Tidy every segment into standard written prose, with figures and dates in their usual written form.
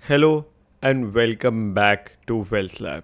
Hello and welcome back to WealthLab.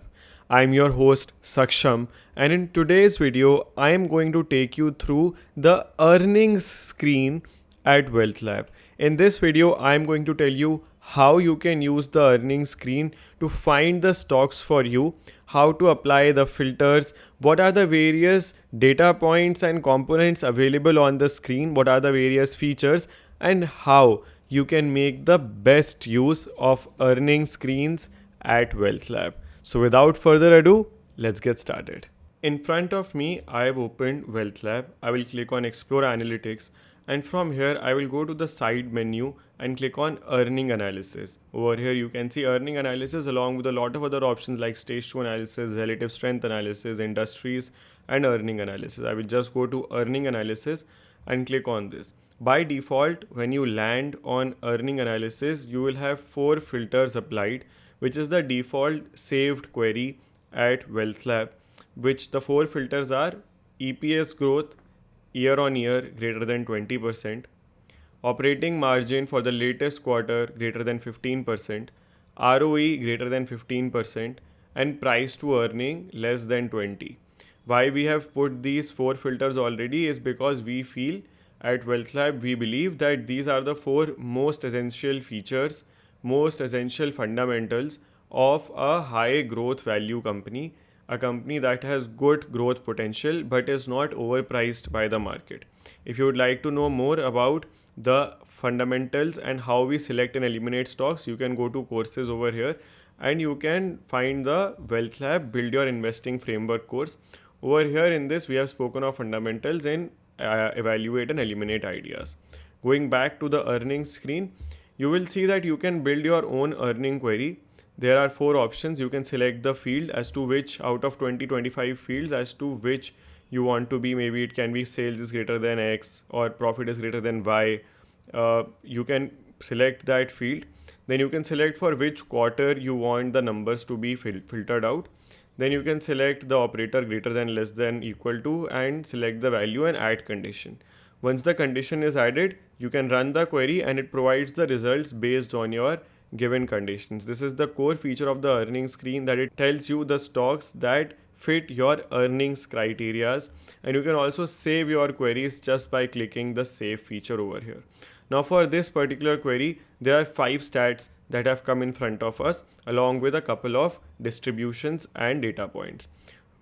I'm your host Saksham, and in today's video I am going to take you through the earnings screen at WealthLab. In this video I am going to tell you how you can use the earnings screen to find the stocks for you, how to apply the filters, what are the various data points and components available on the screen, what are the various features, and how you can make the best use of earning screens at WealthLab. So without further ado, let's get started. In front of me, I have opened WealthLab. I will click on Explore Analytics, and from here I will go to the side menu and click on Earning Analysis. Over here you can see Earning Analysis along with a lot of other options like Stage 2 Analysis, Relative Strength Analysis, Industries, and Earning Analysis. I will just go to Earning Analysis and click on this. By default, when you land on earning analysis, you will have 4 filters applied, which is the default saved query at WealthLab, which the 4 filters are EPS growth year on year greater than 20%, operating margin for the latest quarter greater than 15%, ROE greater than 15%, and price to earning less than 20. Why we have put these 4 filters already is because we feel at WealthLab, we believe that these are the 4 most essential features, most essential fundamentals of a high growth value company, a company that has good growth potential but is not overpriced by the market. If you would like to know more about the fundamentals and how we select and eliminate stocks, you can go to courses over here and you can find the WealthLab Build Your Investing Framework course. Over here in this, we have spoken of fundamentals in evaluate and eliminate ideas. Going back to the earnings screen, you will see that you can build your own earning query. There are 4 options. You can select the field as to which out of 20-25 fields as to which you want to be. Maybe it can be sales is greater than X or profit is greater than Y. You can select that field. Then you can select for which quarter you want the numbers to be filtered out. Then you can select the operator greater than, less than, equal to, and select the value and add condition. Once the condition is added, you can run the query and it provides the results based on your given conditions. This is the core feature of the earnings screen, that it tells you the stocks that fit your earnings criterias, and you can also save your queries just by clicking the save feature over here. Now for this particular query, there are 5 stats that have come in front of us along with a couple of distributions and data points.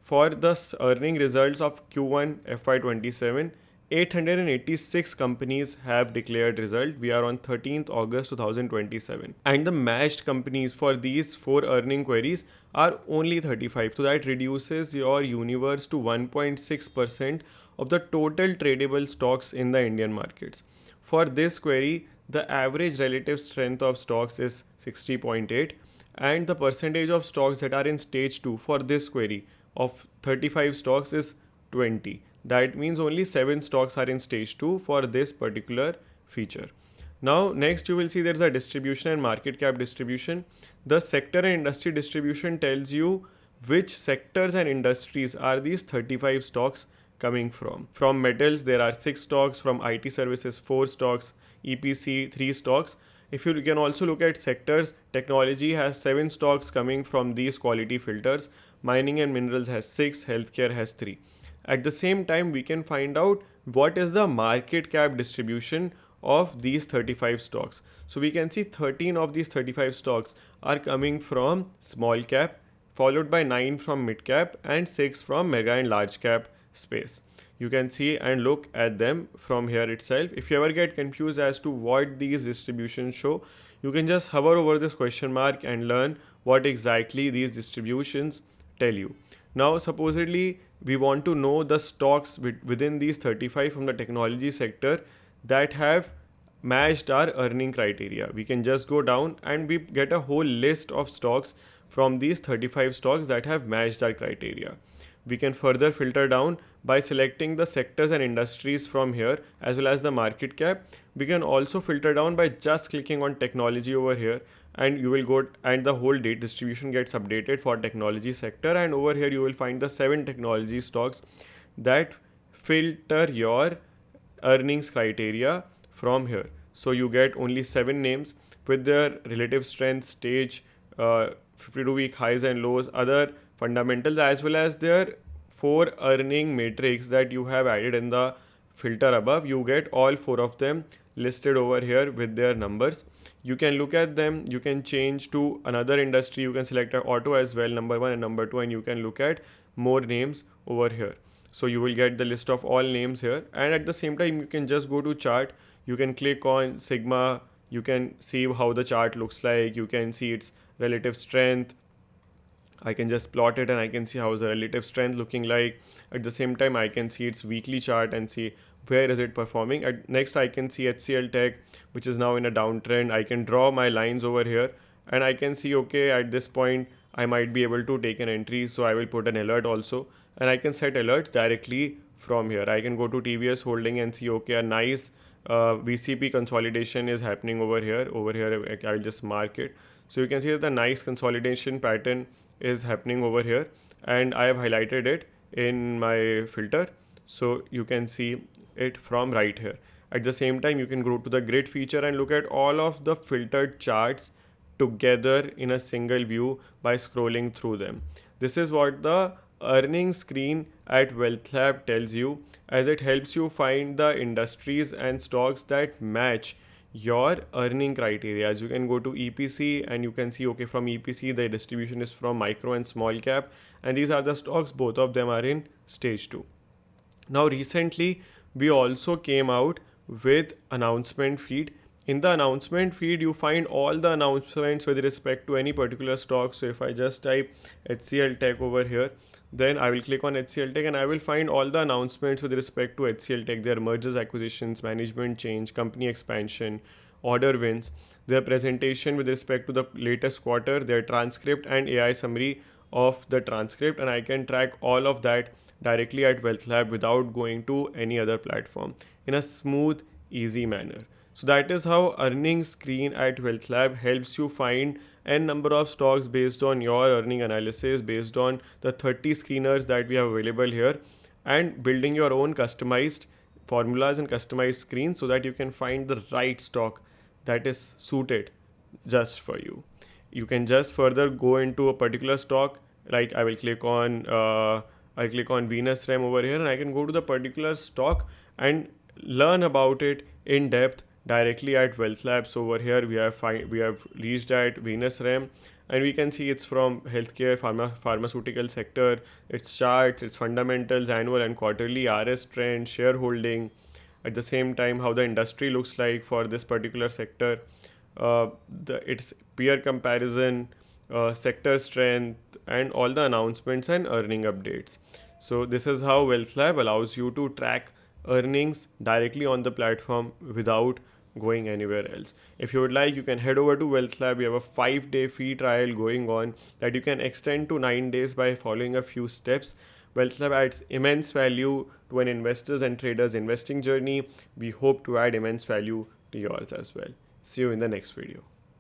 For the earning results of Q1 FY27, 886 companies have declared result. We are on 13th August 2027. And the matched companies for these 4 earning queries are only 35. So that reduces your universe to 1.6% of the total tradable stocks in the Indian markets. For this query, the average relative strength of stocks is 60.8, and the percentage of stocks that are in stage 2 for this query of 35 stocks is 20. That means only 7 stocks are in stage 2 for this particular feature. Now next you will see there's a distribution and market cap distribution. The sector and industry distribution tells you which sectors and industries are these 35 stocks coming from. From metals, there are 6 stocks. From IT services, 4 stocks. EPC, 3 stocks. If you can also look at sectors, technology has 7 stocks coming from these quality filters. Mining and minerals has 6. Healthcare has 3. At the same time, we can find out what is the market cap distribution of these 35 stocks. So we can see 13 of these 35 stocks are coming from small cap, followed by 9 from mid cap and 6 from mega and large cap space. You can see and look at them from here itself. If you ever get confused as to what these distributions show, you can just hover over this question mark and learn what exactly these distributions tell you. Now supposedly we want to know the stocks within these 35 from the technology sector that have matched our earning criteria. We can just go down and we get a whole list of stocks from these 35 stocks that have matched our criteria. We can further filter down by selecting the sectors and industries from here as well as the market cap. We can also filter down by just clicking on technology over here, and you will go and the whole date distribution gets updated for technology sector, and over here you will find the 7 technology stocks that filter your earnings criteria from here. So you get only 7 names. with their relative strength, stage, 52-week highs and lows, other fundamentals, as well as their 4 earning matrix that you have added in the filter above. You get all 4 of them listed over here with their numbers. You can look at them, you can change to another industry, you can select auto as well, number 1 and number 2, and you can look at more names over here. So you will get the list of all names here, and at the same time you can just go to chart, you can click on sigma, you can see how the chart looks like, you can see its relative strength. I can just plot it and I can see how is the relative strength looking like. At the same time, I can see its weekly chart and see where is it performing. Next, I can see HCL Tech, which is now in a downtrend. I can draw my lines over here and I can see, okay, at this point, I might be able to take an entry. So I will put an alert also, and I can set alerts directly from here. I can go to TVS holding and see, okay, a nice VCP consolidation is happening over here. Over here, I'll just mark it. So you can see that the nice consolidation pattern is happening over here, and I have highlighted it in my filter. So you can see it from right here. At the same time, you can go to the grid feature and look at all of the filtered charts together in a single view by scrolling through them. This is what the earnings screen at WealthLab tells you, as it helps you find the industries and stocks that match your earning criteria. As you can go to EPC and you can see, okay, from EPC the distribution is from micro and small cap, and these are the stocks, both of them are in stage 2. Now recently we also came out with announcement feed. In the announcement feed, you find all the announcements with respect to any particular stock. So if I just type HCL Tech over here, then I will click on HCL Tech and I will find all the announcements with respect to HCL Tech, their mergers, acquisitions, management change, company expansion, order wins, their presentation with respect to the latest quarter, their transcript and AI summary of the transcript, and I can track all of that directly at WealthLab without going to any other platform in a smooth, easy manner. So that is how earnings screen at WealthLab helps you find n number of stocks based on your earning analysis, based on the 30 screeners that we have available here, and building your own customized formulas and customized screens so that you can find the right stock that is suited just for you. You can just further go into a particular stock, like I will click on Venus Rem over here, and I can go to the particular stock and learn about it in depth directly at WealthLab. So over here we have reached at Venus Rem, and we can see it's from healthcare, pharmaceutical sector, its charts, its fundamentals, annual and quarterly RS trend, shareholding, at the same time how the industry looks like for this particular sector, its peer comparison, sector strength, and all the announcements and earning updates. So this is how WealthLab allows you to track earnings directly on the platform without going anywhere else. If you would like, you can head over to WealthLab. We have a 5-day free trial going on that you can extend to 9 days by following a few steps. WealthLab adds immense value to an investor's and trader's investing journey. We hope to add immense value to yours as well. See you in the next video.